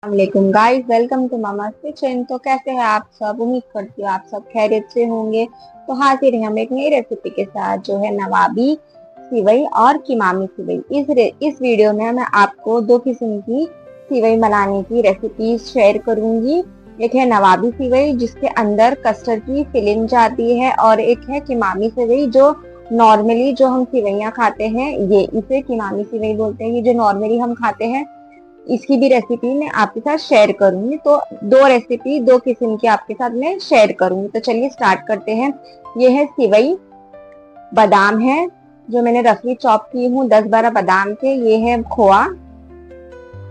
वालेकुम guys, welcome to Mama's kitchen. तो कैसे हैं आप सब? उम्मीद करती हूँ आप सब खैरियत से होंगे। तो हाजिर हैं हम एक नई रेसिपी के साथ, जो है नवाबी सिवई और कीमामी सिवई। इस वीडियो में मैं आपको दो किस्म की सिवई बनाने की रेसिपी शेयर करूंगी। एक है नवाबी सिवई जिसके अंदर कस्टर्ड की फिलिंग जाती है, और एक है कीमामी सिवई जो नॉर्मली जो हम सिवैयाँ खाते हैं, ये इसे कीमामी सिवई बोलते हैं। ये जो नॉर्मली हम खाते हैं, इसकी भी रेसिपी मैं आपके साथ शेयर करूंगी। तो दो रेसिपी दो किस्म की आपके साथ मैं शेयर करूंगी। तो चलिए स्टार्ट करते हैं। ये है सिवई, बादाम है जो मैंने रफली चॉप की हूँ, 10-12 बादाम थे। ये है खोआ,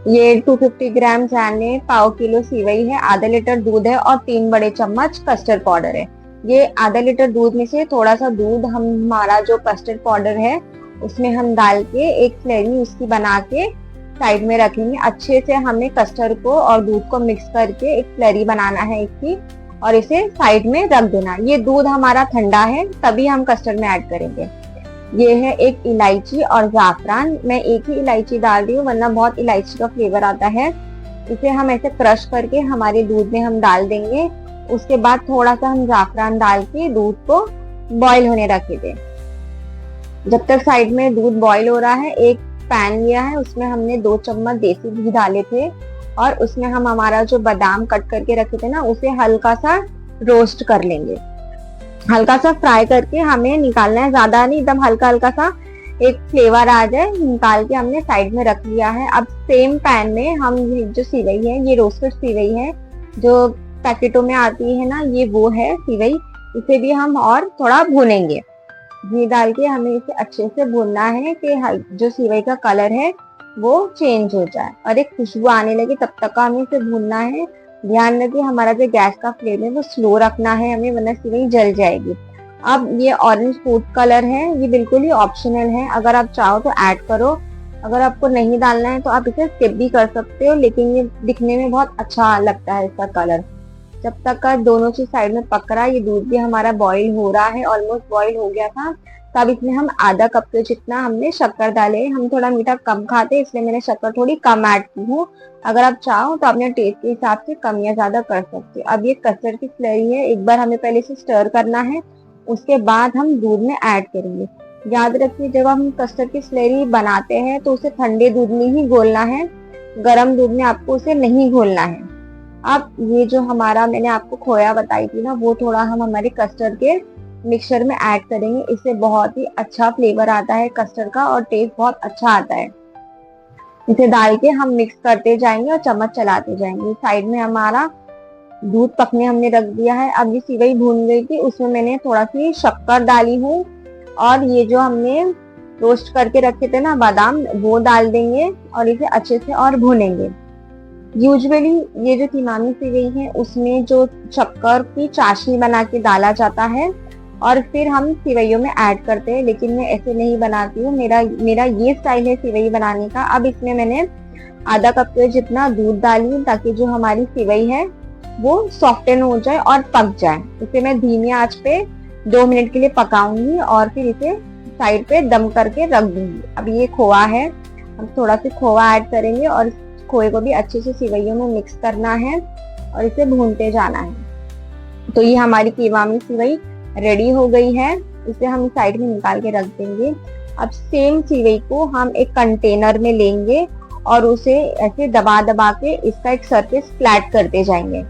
ये 250 ग्राम जाने, पाव किलो सिवई है, आधा लीटर दूध है और 3 बड़े चम्मच कस्टर्ड पाउडर है। ये आधा लीटर दूध में से थोड़ा सा दूध हमारा जो कस्टर्ड पाउडर है उसमें हम डाल के एक स्लरी उसकी बना के साइड में रखेंगे। अच्छे से हमें कस्टर्ड को और दूध को मिक्स करके एक स्लरी बनाना है इसकी, और इसे साइड में रख देना। ये दूध हमारा ठंडा है तभी हम कस्टर्ड में ऐड करेंगे। ये है एक इलायची और जाफरान, मैं एक ही इलायची डाल रही हूँ वरना बहुत इलायची का फ्लेवर आता है। इसे हम ऐसे क्रश करके हमारे दूध में हम डाल देंगे। उसके बाद थोड़ा सा हम जाफरान डाल के दूध को बॉईल होने रखे थे। जब तक साइड में दूध बॉईल हो रहा है, एक पैन लिया है, उसमें हमने 2 चम्मच देसी घी डाले थे, और उसमें हम हमारा जो बादाम कट करके रखे थे ना, उसे हल्का सा रोस्ट कर लेंगे। हल्का सा फ्राई करके हमें निकालना है, ज्यादा नहीं, एकदम हल्का हल्का सा एक फ्लेवर आ जाए, निकाल के हमने साइड में रख लिया है। अब सेम पैन में हम जो सिवई है, ये रोस्टेड सिवई है जो पैकेटों में आती है ना, ये वो है सिवई। इसे भी हम और थोड़ा भूनेंगे। घी डाल के हमें इसे अच्छे से भूनना है कि जो सिवई का कलर है वो चेंज हो जाए और एक खुशबू आने लगे, तब तक का हमें इसे भूनना है। ध्यान रखिए हमारा जो गैस का फ्लेम है वो स्लो रखना है हमें, वरना सिवई जल जाएगी। अब ये ऑरेंज फूड कलर है, ये बिल्कुल ही ऑप्शनल है, अगर आप चाहो तो ऐड करो, अगर आपको नहीं डालना है तो आप इसे स्किप भी कर सकते हो, लेकिन ये दिखने में बहुत अच्छा लगता है इसका कलर। जब तक का दोनों चीज साइड में पक रहा है, ये दूध भी हमारा बॉईल हो रहा है, ऑलमोस्ट बॉईल हो गया था। तब इसमें हम आधा कप के जितना हमने शक्कर डाले। हम थोड़ा मीठा कम खाते हैं, इसलिए मैंने शक्कर थोड़ी कम ऐड की हूँ। अगर आप चाहो तो अपने टेस्ट के हिसाब से कम या ज्यादा कर सकते हो। अब ये कस्टर्ड की स्लरी है, एक बार हमें पहले से स्टर करना है, उसके बाद हम दूध में ऐड करेंगे। याद रखिए जब हम कस्टर्ड की स्लरी बनाते हैं तो उसे ठंडे दूध में ही घोलना है, गर्म दूध में आपको उसे नहीं घोलना है। अब ये जो हमारा मैंने आपको खोया बताई थी ना, वो थोड़ा हम हमारे कस्टर्ड के मिक्सचर में ऐड करेंगे। इससे बहुत ही अच्छा फ्लेवर आता है कस्टर्ड का और टेस्ट बहुत अच्छा आता है। इसे डाल के हम मिक्स करते जाएंगे और चम्मच चलाते जाएंगे। साइड में हमारा दूध पकने हमने रख दिया है। अब ये सिवई भून गई थी, उसमें मैंने थोड़ा सी शक्कर डाली हूँ, और ये जो हमने रोस्ट करके रखे थे ना बादाम, वो डाल देंगे और इसे अच्छे से और भूनेंगे। यूजुअली ये जो कीमामी सिवई है उसमें जो शक्कर की चाशनी बना के डाला जाता है और फिर हम सिवैयों में ऐड करते हैं, लेकिन मैं ऐसे नहीं बनाती हूँ। मेरा ये स्टाइल है सिवई बनाने का। अब इसमें मैंने आधा कप के जितना दूध डाली ताकि जो हमारी सिवई है वो सॉफ्टन हो जाए और पक जाए। इसे मैं धीमी आंच पे 2 मिनट के लिए पकाऊंगी और फिर इसे साइड पे दम करके रख दूंगी। अब ये खोआ है, हम थोड़ा सा खोआ ऐड करेंगे और खोए को भी अच्छे से सिवैयों में मिक्स करना है और इसे भूनते जाना है। तो ये हमारी कीमामी सिवई रेडी हो गई है, इसे हम साइड में निकाल के रख देंगे। अब सेम सिवई को हम एक कंटेनर में लेंगे और उसे ऐसे दबा दबा के इसका एक सरफेस फ्लैट करते जाएंगे।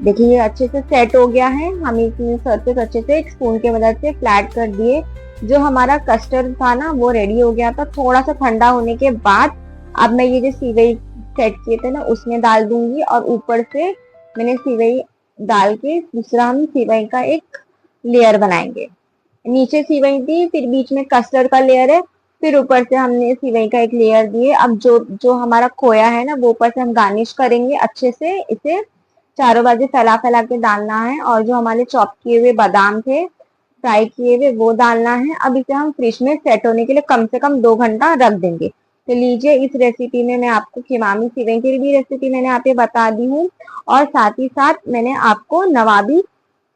देखिए ये अच्छे से सेट हो गया है, हम इसमें सरफेस अच्छे से एक स्पून की मदद से फ्लैट कर दिए। जो हमारा कस्टर्ड था ना वो रेडी हो गया था। थोड़ा सा ठंडा होने के बाद अब मैं ये जो सिवई सेट किए थे ना उसमें डाल दूंगी, और ऊपर से मैंने सिवई डाल के दूसरा हम सिवई का एक लेयर बनाएंगे। नीचे सिवई दी, फिर बीच में कस्टर्ड का लेयर है, फिर ऊपर से हमने सिवई का एक लेयर दिए। अब जो जो हमारा खोया है ना वो ऊपर से हम गार्निश करेंगे अच्छे से। इसे चारों बाजू फैला फैला के डालना है, और जो हमारे चॉप किए हुए बादाम थे फ्राई किए हुए वो डालना है। अब इसे हम फ्रिज में सेट होने के लिए कम से कम 2 घंटा रख देंगे। तो लीजिए इस रेसिपी में मैं आपको कीमामी सिवई की भी रेसिपी मैंने आप बता दी हूँ, और साथ ही साथ मैंने आपको नवाबी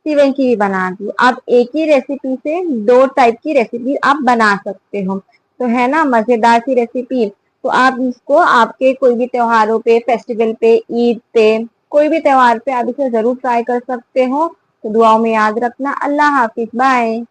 सिवई की भी बना दी। आप एक ही रेसिपी से 2 टाइप की रेसिपी आप बना सकते हो। तो है ना मजेदार सी रेसिपी। तो आप इसको आपके कोई भी त्योहारों पे, फेस्टिवल पे, ईद पे, कोई भी त्योहार पे आप इसे जरूर ट्राई कर सकते हो। तो दुआओं में याद रखना। अल्लाह हाफिज, बाय।